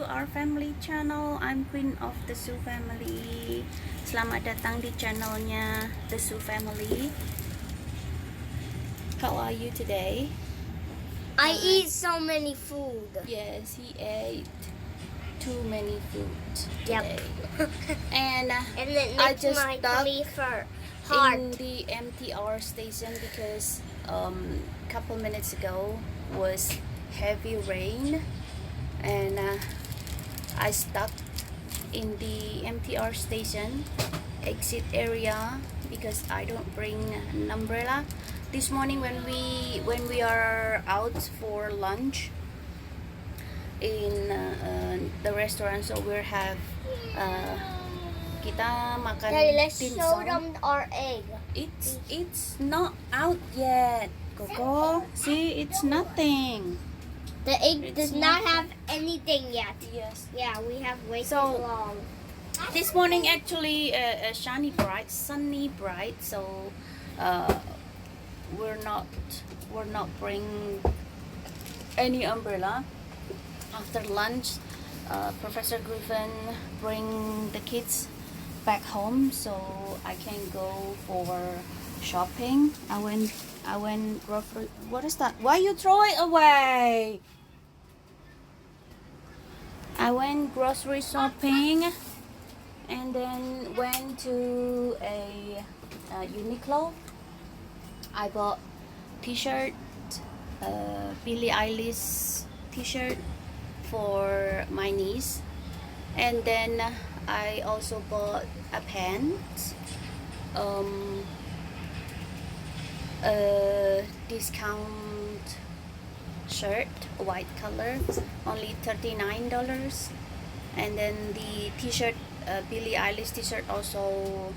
to our family channel. I'm Queen of the Sou Family. Selamat datang di channelnya the Sou Family. How are you today? I eat so many food. Yes, he ate too many food today. Yep. And it I makes just my stuck tummy hard. in the MTR station because couple minutes ago was heavy rain, and I stuck in the MTR station exit area because I don't bring an umbrella. This morning when we are out for lunch in the restaurant, so we'll have kita makan Daddy, let's dim show sum. them our egg. It's not out yet, Coco. See, it's nothing. The egg It's does not nothing. have anything yet. Yes. Yeah, we have way So- too long. This morning actually sunny bright, so we're not bring any umbrella. After lunch, Professor Griffin bring the kids back home, so I can go for shopping. I went grocery. What is that? Why you throw it away? I went grocery shopping and then went to a Uniqlo. I bought t-shirt, Billie Eilish t-shirt for my niece, and then I also bought a pants, a discount shirt, white color, only $39, and then the t-shirt, Billie Eilish t-shirt, also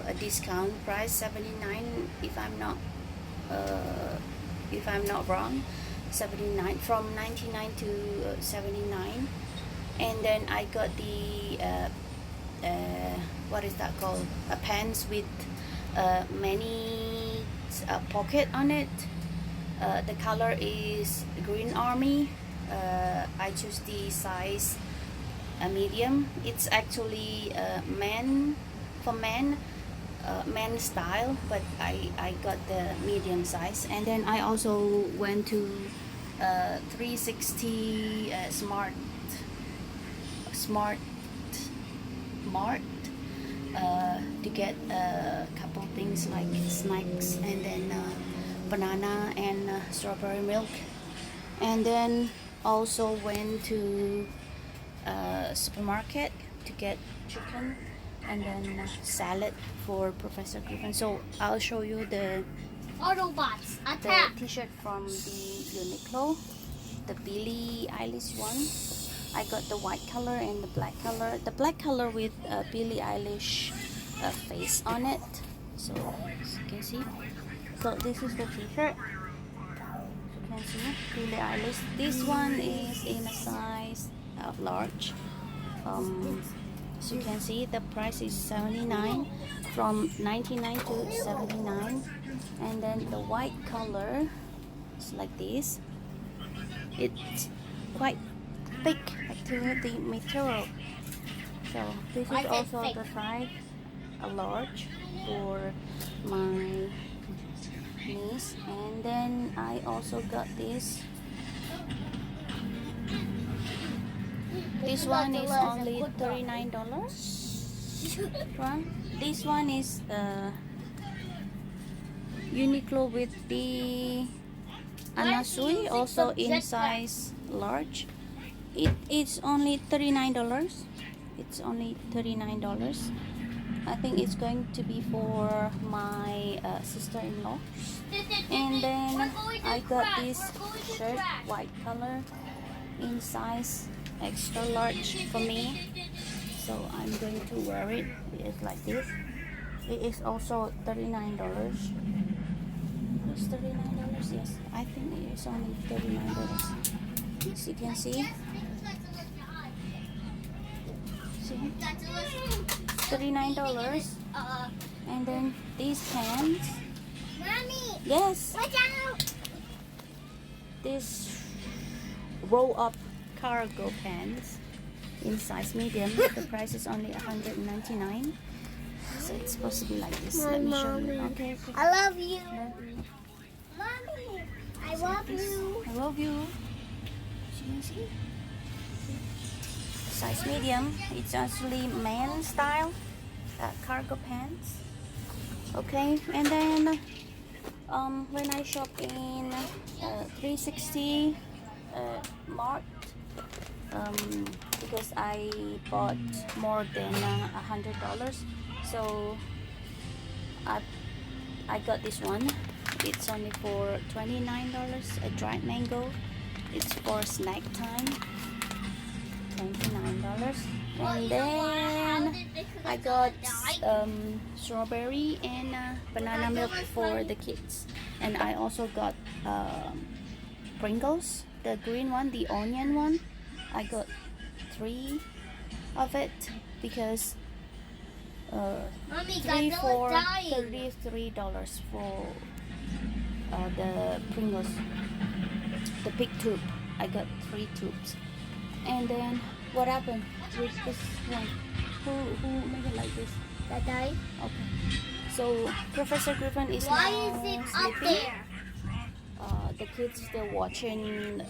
a discount price, $79 if I'm not wrong, 79 from 99 to 79. And then I got the what is that called, a pants with many pocket on it. The color is Green Army. I choose the size medium. It's actually men style, but I got the medium size. And then I also went to 360 Smart Mart to get a couple things like snacks, and then banana and strawberry milk. And then also went to supermarket to get chicken and then salad for Professor Griffin. So I'll show you the Autobots, attack! t-shirt from the Uniqlo, the Billie Eilish one. I got the white color and the black color. The black color with Billie Eilish face on it. So as you can see. So this is the t-shirt. You can see Billie Eilish. This one is in a size of large. As you can see, the price is $79 from $99 to $79. And then the white color is like this. It's quite thick, actually, the material. So this is also the size, a large for my niece. And then I also got this. This one is only $39. This one is Uniqlo with the Anasui, also in size large. It is only $39. It's only $39. I think it's going to be for my sister-in-law. And then I got this shirt, white color, in size extra large for me, so I'm going to wear it. It's like this. It is also $39. It's $39. Yes, I think it is only $39. As you can see, $39. And then these pants. Mommy, Yes, watch out! this roll up cargo pants in size medium. The price is only $199. So it's supposed to be like this. Let me show you. Okay. I love you. Love you. Mommy, I love you. I love you. See? Size medium. It's actually man style cargo pants. Okay, and then when I shop in 360 Mart, because I bought more than $100, so I got this one. It's only for $29. A dried mango. It's for snack time. $29. And then I got strawberry and banana milk for the kids. And I also got Pringles, the green one, the onion one. I got 3 of it because Mommy, 3 for Godzilla's dying. $33 for the Pringles, the big tube. I got 3 tubes. And then what happened with this one? Who made it like this? That died? Okay. So Professor Griffin is Why now is it up sleeping. there? The kids still watching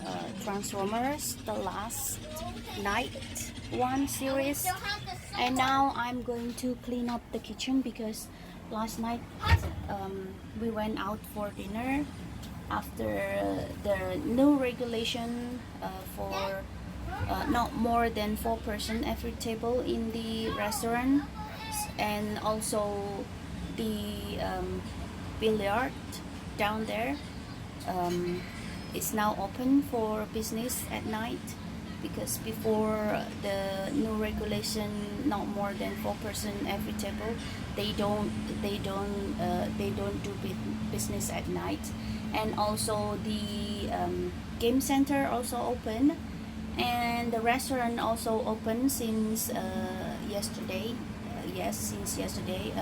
Transformers, the last night one series. Still have the salt. And now I'm going to clean up the kitchen because last night we went out for dinner after the new regulation for not more than 4 person every table in the restaurant, and also the billiard down there is now open for business at night, because before the new regulation, not more than 4 person every table, they don't do business at night. And also the game center also open, and the restaurant also open since yesterday. Since yesterday,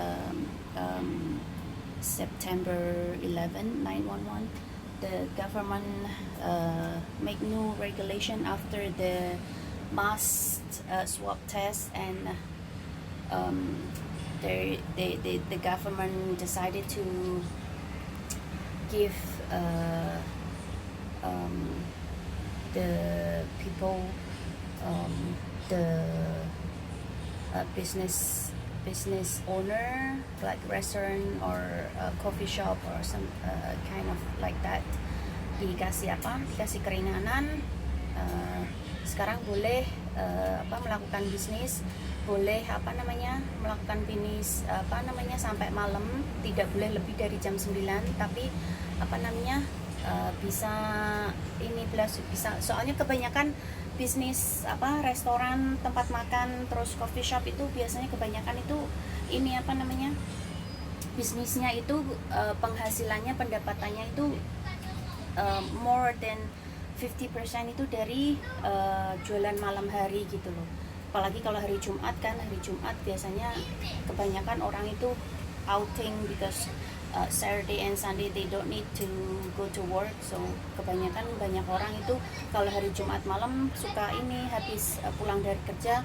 September 11, 911. The government make new regulation after the mass swab test, and the government decided to give the people the business owner, like restaurant or coffee shop or some kind of like that, dikasih keringanan. Sekarang boleh melakukan bisnis, boleh melakukan bisnis sampai malam, tidak boleh lebih dari jam 9, tapi bisa soalnya kebanyakan bisnis restoran, tempat makan, terus coffee shop itu biasanya kebanyakan itu bisnisnya itu penghasilannya, pendapatannya itu more than 50% itu dari jualan malam hari gitu loh. Apalagi kalau hari Jumat kan, hari Jumat biasanya kebanyakan orang itu outing because Saturday and Sunday they don't need to go to work, so kebanyakan banyak orang itu kalau hari Jumat malam suka habis pulang dari kerja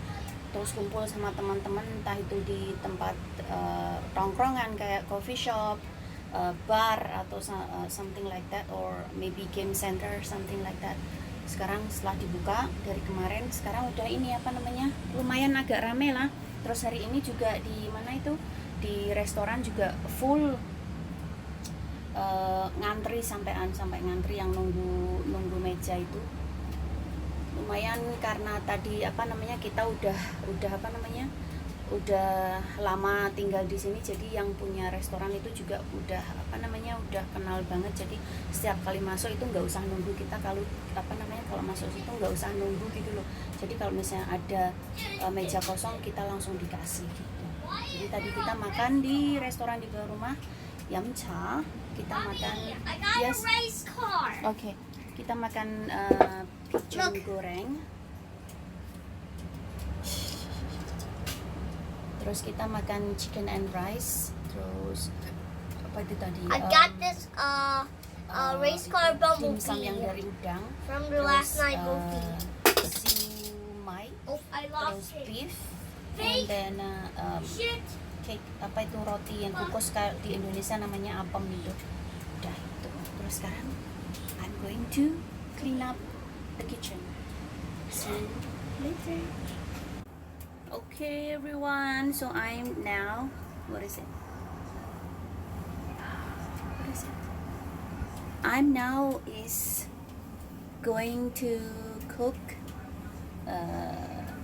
terus kumpul sama teman-teman, entah itu di tempat tongkrongan kayak coffee shop, bar atau something like that, or maybe game center, something like that. Sekarang setelah dibuka dari kemarin, sekarang udah lumayan agak rame lah. Terus hari ini juga di di restoran juga full, ngantri sampai ngantri yang nunggu meja itu lumayan, karena tadi kita udah lama tinggal di sini, jadi yang punya restoran itu juga udah udah kenal banget, jadi setiap kali masuk itu nggak usah nunggu, kita kalau kalau masuk situ nggak usah nunggu gitu loh. Jadi kalau misalnya ada meja kosong kita langsung dikasih gitu. Jadi tadi kita makan di restoran di bawah rumah Yamcha, kita makan Oke, kita makan pigeon goreng, terus kita makan chicken and rice, terus apa itu tadi? I got this race car dimsum bumblebee yang dari udang, from the last night movie. I terus lost it. beef, and then Shit. cake, apa itu roti yang kukus di Indonesia namanya apem itu. Udah itu. Terus sekarang I'm going to clean up the kitchen. See you later. Okay everyone, so I'm now, what is it? What is it? I'm now is going to cook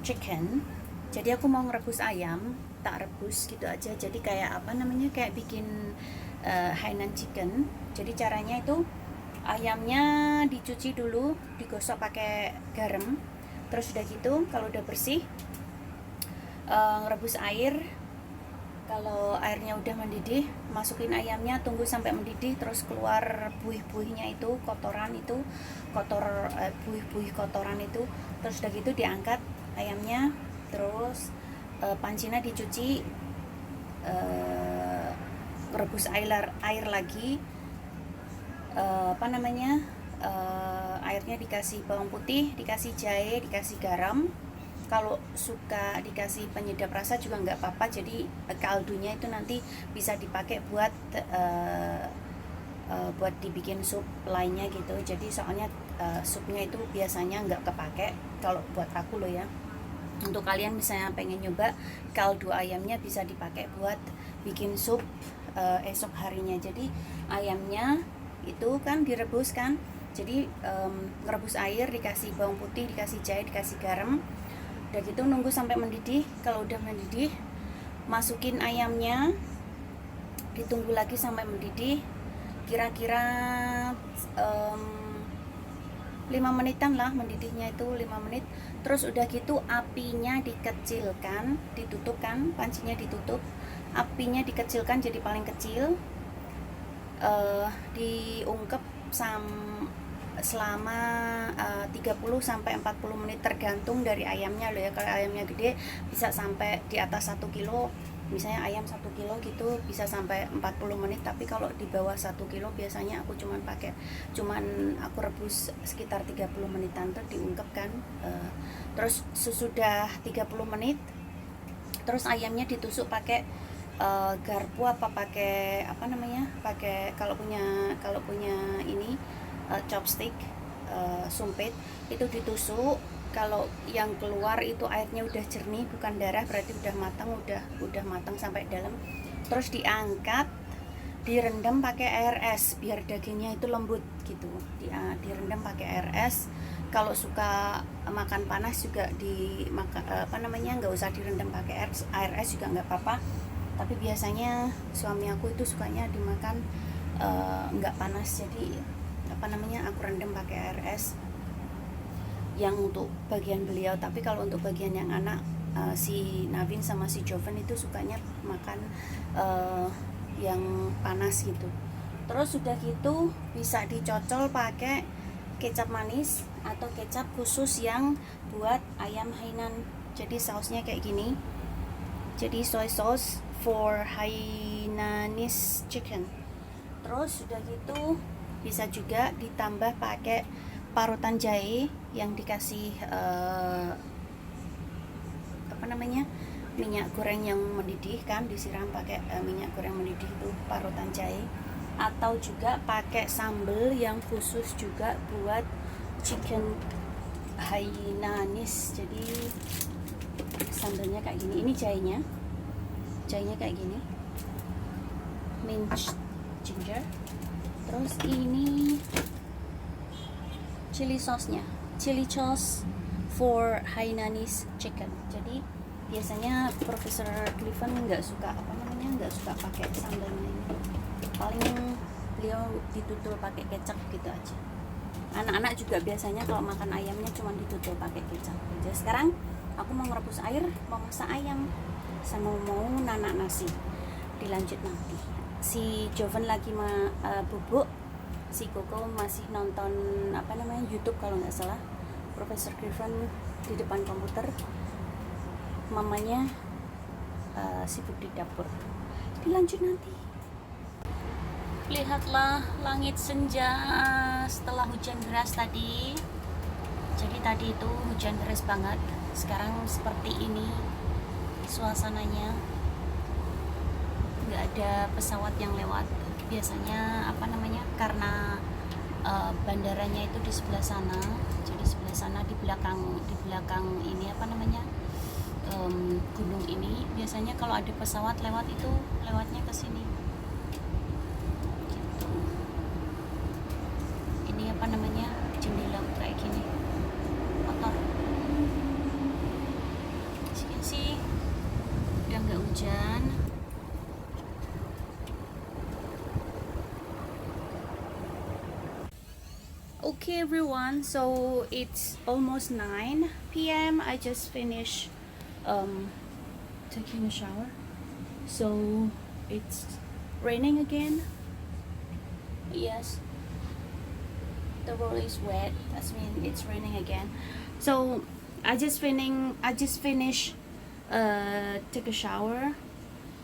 chicken. Jadi aku mau ngerebus ayam, tak rebus gitu aja. Jadi kayak apa namanya, kayak bikin Hainan chicken. Jadi caranya itu ayamnya dicuci dulu, digosok pakai garam. Terus udah gitu, kalau udah bersih, ngerebus air. Kalau airnya udah mendidih, masukin ayamnya, tunggu sampai mendidih, terus keluar buih-buihnya itu, buih-buih kotoran itu. Terus udah gitu diangkat ayamnya, terus pancinya dicuci, rebus air lagi, airnya dikasih bawang putih, dikasih jahe, dikasih garam. Kalau suka dikasih penyedap rasa juga nggak apa-apa. Jadi kaldunya itu nanti bisa dipakai buat dibikin sup lainnya gitu. Jadi soalnya supnya itu biasanya nggak kepake kalau buat aku loh ya. Untuk kalian misalnya pengen nyoba, kaldu ayamnya bisa dipakai buat bikin sup esok harinya. Jadi ayamnya itu kan direbus kan, jadi ngerebus air, dikasih bawang putih, dikasih jahe, dikasih garam. Udah gitu nunggu sampai mendidih. Kalau udah mendidih, masukin ayamnya, ditunggu lagi sampai mendidih, kira-kira 5 menitan lah mendidihnya itu, 5 menit. Terus udah gitu apinya dikecilkan, ditutup kan, pancinya ditutup, apinya dikecilkan jadi paling kecil, diungkep selama 30 sampai 40 menit tergantung dari ayamnya loh ya. Kalau ayamnya gede bisa sampai di atas 1 kilo, misalnya ayam 1 kilo gitu bisa sampai 40 menit. Tapi kalau di bawah 1 kilo biasanya aku cuman aku rebus sekitar 30 menitan, terus diungkep kan. Terus sesudah 30 menit, terus ayamnya ditusuk pakai garpu apa pakai kalau punya ini chopstick, sumpit itu ditusuk. Kalau yang keluar itu airnya udah jernih, bukan darah, berarti udah matang sampai dalam. Terus diangkat, direndam pakai air es biar dagingnya itu lembut gitu. Direndam pakai air es. Kalau suka makan panas juga nggak usah direndam pakai air es juga nggak apa-apa. Tapi biasanya suami aku itu sukanya dimakan nggak panas, jadi aku rendam pakai air es yang untuk bagian beliau. Tapi kalau untuk bagian yang anak, si Navin sama si Joven itu sukanya makan yang panas gitu. Terus sudah gitu bisa dicocol pakai kecap manis atau kecap khusus yang buat ayam Hainan. Jadi sausnya kayak gini, jadi soy sauce for Hainanese chicken. Terus sudah gitu bisa juga ditambah pakai parutan jahe yang dikasih minyak goreng yang mendidih kan, disiram pakai minyak goreng mendidih itu parutan jahe. Atau juga pakai sambal yang khusus juga buat chicken Hainanese. Jadi sambalnya kayak gini, ini jahenya kayak gini, minced ginger. Terus ini chili sauce for Hainanese chicken. Jadi biasanya Profesor Clifton nggak suka pakai sambalnya ini. Paling beliau ditutul pakai kecap gitu aja. Anak-anak juga biasanya kalau makan ayamnya cuma ditutul pakai kecap aja. Sekarang aku mau merebus air, mau masak ayam, sama mau nanak nasi. Dilanjut nanti. Si Joven lagi bubuk, si Koko masih nonton YouTube kalau nggak salah. Profesor Griffin di depan komputer, mamanya sibuk di dapur. Dilanjut nanti. Lihatlah langit senja setelah hujan deras tadi. Jadi tadi itu hujan deras banget. Sekarang seperti ini suasananya. Nggak ada pesawat yang lewat. Biasanya apa namanya? Karena bandaranya itu di sebelah sana. Jadi sebelah sana di belakang ini apa namanya? Gunung ini. Biasanya kalau ada pesawat lewat itu lewatnya ke sini. Gitu. Ini apa namanya? Jendela kayak gini. Kotor. Sih udah nggak hujan. Okay everyone, so it's almost 9 p.m. I just finished taking a shower. So it's raining again. Yes, the road is wet. That means it's raining again. So I just finished take a shower.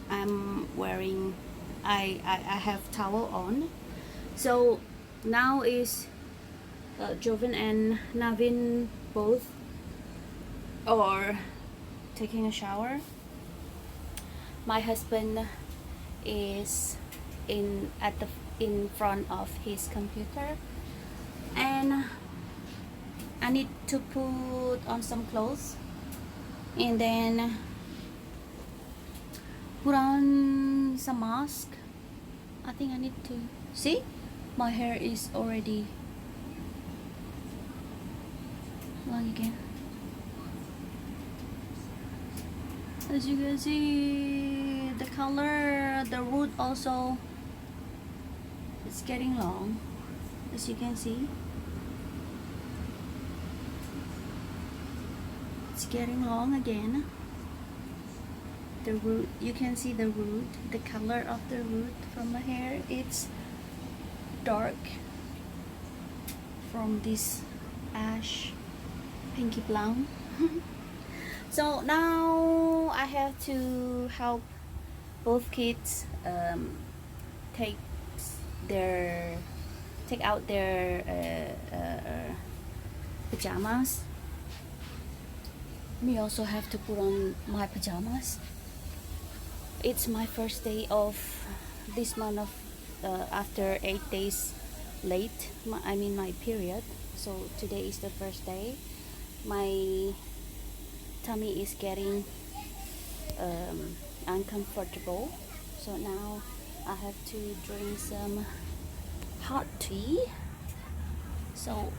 I'm wearing I have towel on. So now is Joven and Navin both are taking a shower. My husband is in front of his computer, and I need to put on some clothes and then put on some mask. I think I need to see my hair is already long again. As you can see, the color, the root also is getting long, as you can see. It's getting long again. The root, you can see the root, the color of the root from the hair. It's dark from this ash pinky brown. So now I have to help both kids take out their pajamas. Me also have to put on my pajamas. It's my first day of this month of after 8 days late. I mean my period. So today is the first day. My tummy is getting uncomfortable. So now I have to drink some hot tea. So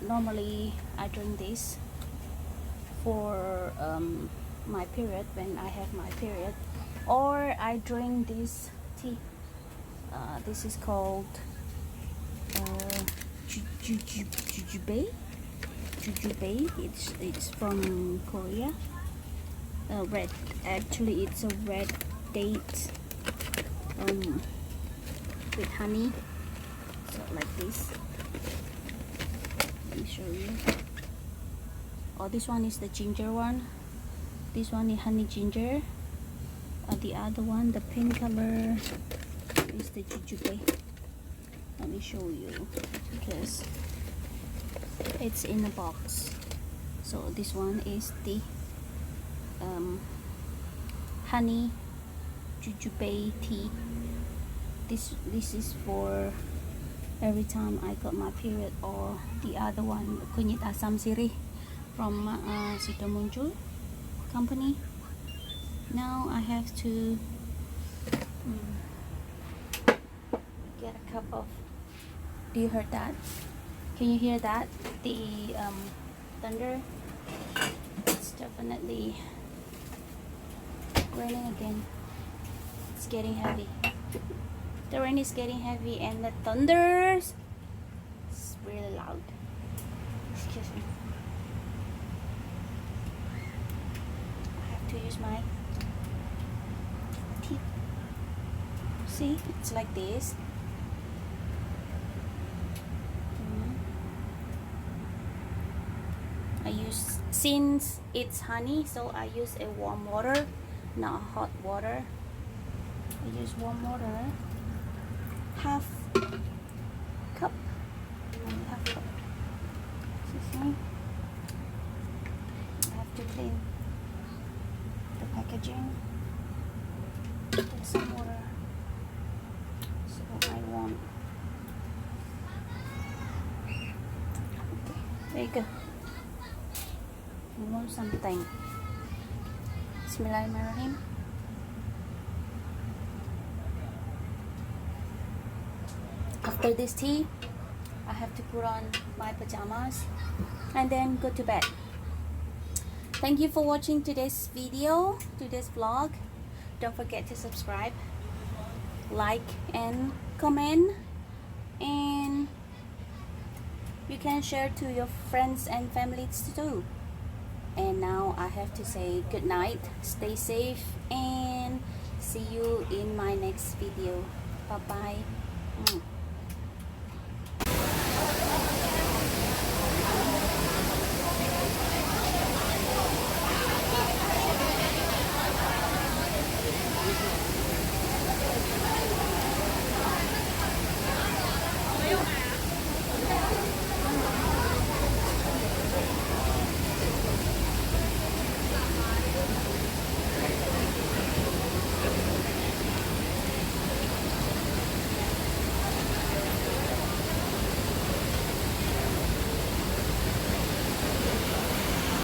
normally I drink this for my period, when I have my period, or I drink this tea. This is called jujube. It's from Korea. Red, actually it's a red date with honey. So like this. Let me show you. Oh, this one is the ginger one. This one is honey ginger. The other one, the pink color, is the jujube. Let me show you because it's in a box. So this one is the honey jujube tea. This is for every time I got my period. Or the other one, kunyit asam sirih from Sido company. Now I have to get a cup of. Do you hear that? Can you hear that? The thunder. It's definitely raining again. It's getting heavy. The rain is getting heavy and the thunders is really loud. Excuse me. I have to use my teeth. See, it's like this. I use, since it's honey, so I use a warm water, not hot water. I use warm water, half cup, only half cup. See? There you go. You want something? Bismillahirrahmanirrahim. After this tea, I have to put on my pajamas and then go to bed. Thank you for watching today's video, today's vlog. Don't forget to subscribe, like and comment, and you can share to your friends and families too. And now I have to say good night, stay safe, and see you in my next video. Bye bye.